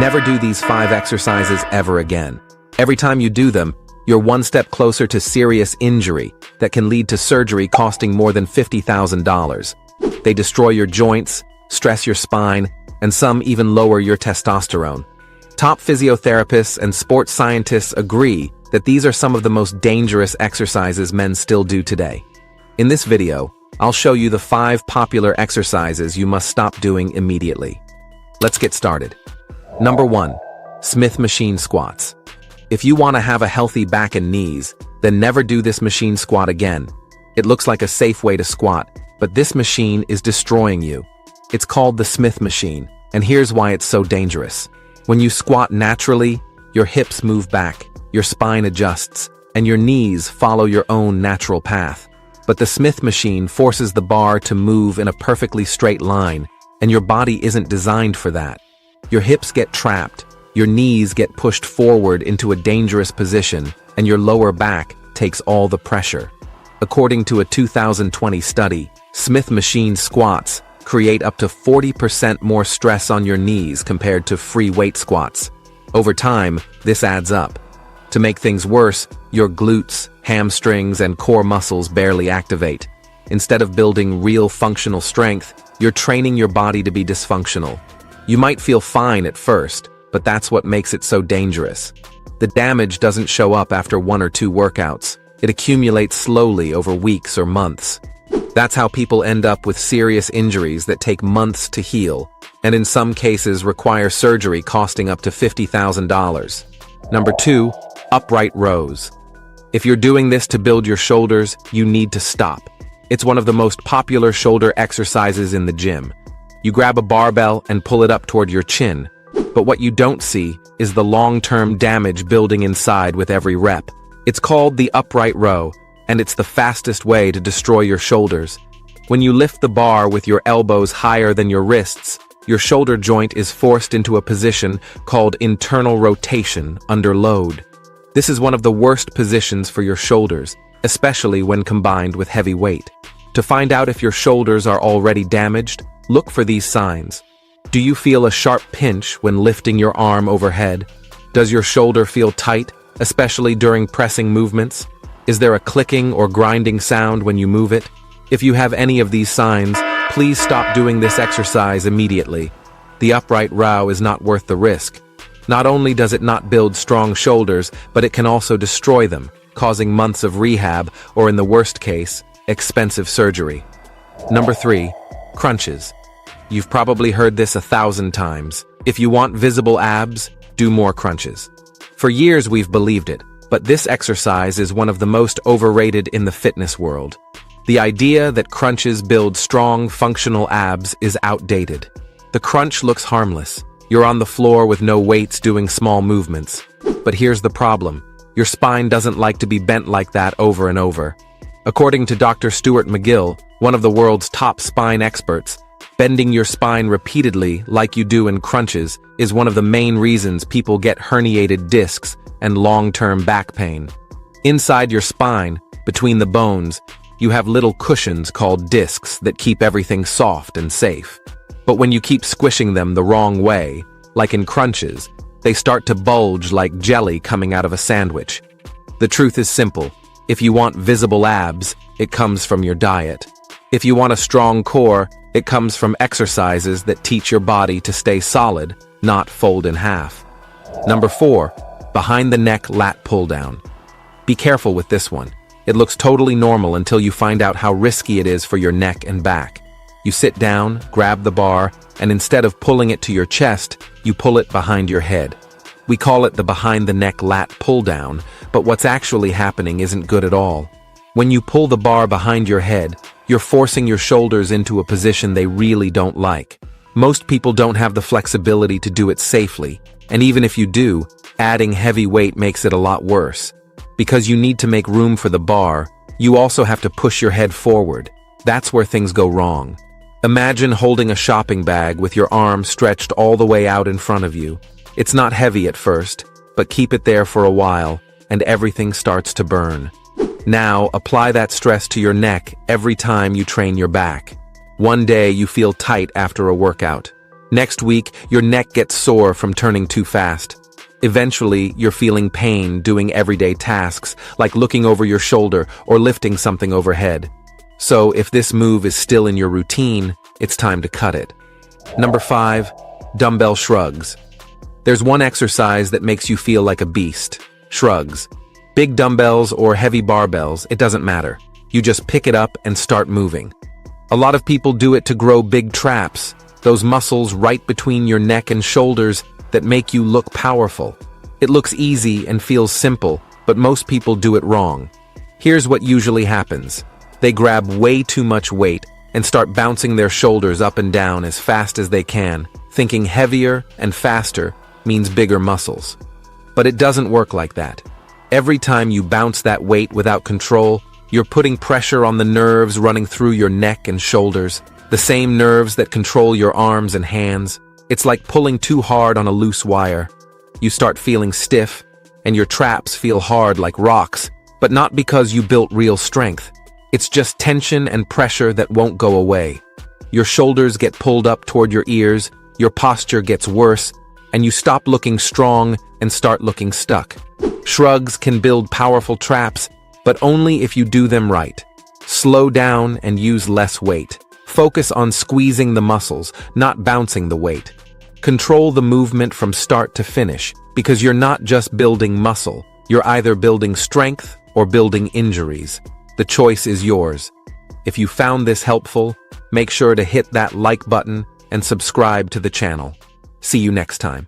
Never do these 5 exercises ever again. Every time you do them, you're one step closer to serious injury that can lead to surgery costing more than $50,000. They destroy your joints, stress your spine, and some even lower your testosterone. Top physiotherapists and sports scientists agree that these are some of the most dangerous exercises men still do today. In this video, I'll show you the 5 popular exercises you must stop doing immediately. Let's get started. Number 1. Smith machine squats. If you want to have a healthy back and knees, then never do this machine squat again. It looks like a safe way to squat, but this machine is destroying you. It's called the Smith machine, and here's why it's so dangerous. When you squat naturally, your hips move back, your spine adjusts, and your knees follow your own natural path. But the Smith machine forces the bar to move in a perfectly straight line, and your body isn't designed for that. Your hips get trapped, your knees get pushed forward into a dangerous position, and your lower back takes all the pressure. According to a 2020 study, Smith machine squats create up to 40% more stress on your knees compared to free weight squats. Over time, this adds up. To make things worse, your glutes, hamstrings, and core muscles barely activate. Instead of building real functional strength, you're training your body to be dysfunctional. You might feel fine at first, but that's what makes it so dangerous. The damage doesn't show up after 1 or 2 workouts. It accumulates slowly over weeks or months. That's how people end up with serious injuries that take months to heal, and in some cases require surgery costing up to $50,000. Number 2. Upright rows. If you're doing this to build your shoulders, you need to stop. It's one of the most popular shoulder exercises in the gym. You grab a barbell and pull it up toward your chin, but what you don't see is the long-term damage building inside with every rep. It's called the upright row, and it's the fastest way to destroy your shoulders. When you lift the bar with your elbows higher than your wrists, your shoulder joint is forced into a position called internal rotation under load. This is one of the worst positions for your shoulders, especially when combined with heavy weight. To find out if your shoulders are already damaged, look for these signs. Do you feel a sharp pinch when lifting your arm overhead? Does your shoulder feel tight, especially during pressing movements? Is there a clicking or grinding sound when you move it? If you have any of these signs, please stop doing this exercise immediately. The upright row is not worth the risk. Not only does it not build strong shoulders, but it can also destroy them, causing months of rehab or, in the worst case, expensive surgery. Number 3. Crunches. You've probably heard this 1,000 times. If you want visible abs, do more crunches. For years we've believed it, but this exercise is one of the most overrated in the fitness world. The idea that crunches build strong, functional abs is outdated. The crunch looks harmless. You're on the floor with no weights doing small movements. But here's the problem. Your spine doesn't like to be bent like that over and over. According to Dr. Stuart McGill, one of the world's top spine experts, bending your spine repeatedly like you do in crunches is one of the main reasons people get herniated discs and long-term back pain. Inside your spine, between the bones, you have little cushions called discs that keep everything soft and safe. But when you keep squishing them the wrong way, like in crunches, they start to bulge like jelly coming out of a sandwich. The truth is simple. If you want visible abs, it comes from your diet. If you want a strong core, it comes from exercises that teach your body to stay solid, not fold in half. Number 4. Behind the neck lat pull down. Be careful with this one. It looks totally normal until you find out how risky it is for your neck and back. You sit down, grab the bar, and instead of pulling it to your chest, you pull it behind your head. We call it the behind the neck lat pull down, but what's actually happening isn't good at all. When you pull the bar behind your head, you're forcing your shoulders into a position they really don't like. Most people don't have the flexibility to do it safely, and even if you do, adding heavy weight makes it a lot worse. Because you need to make room for the bar, you also have to push your head forward. That's where things go wrong. Imagine holding a shopping bag with your arm stretched all the way out in front of you. It's not heavy at first, but keep it there for a while, and everything starts to burn. Now, apply that stress to your neck every time you train your back. One day you feel tight after a workout. Next week, your neck gets sore from turning too fast. Eventually, you're feeling pain doing everyday tasks, like looking over your shoulder or lifting something overhead. So, if this move is still in your routine, it's time to cut it. Number 5. Dumbbell shrugs. There's one exercise that makes you feel like a beast. Shrugs. Big dumbbells or heavy barbells, it doesn't matter. You just pick it up and start moving. A lot of people do it to grow big traps, those muscles right between your neck and shoulders that make you look powerful. It looks easy and feels simple, but most people do it wrong. Here's what usually happens. They grab way too much weight and start bouncing their shoulders up and down as fast as they can, thinking heavier and faster means bigger muscles. But it doesn't work like that. Every time you bounce that weight without control, you're putting pressure on the nerves running through your neck and shoulders, the same nerves that control your arms and hands. It's like pulling too hard on a loose wire. You start feeling stiff, and your traps feel hard like rocks, but not because you built real strength. It's just tension and pressure that won't go away. Your shoulders get pulled up toward your ears, your posture gets worse, and you stop looking strong and start looking stuck. Shrugs can build powerful traps, but only if you do them right. Slow down and use less weight. Focus on squeezing the muscles, not bouncing the weight. Control the movement from start to finish, because you're not just building muscle, you're either building strength or building injuries. The choice is yours. If you found this helpful, make sure to hit that like button and subscribe to the channel. See you next time.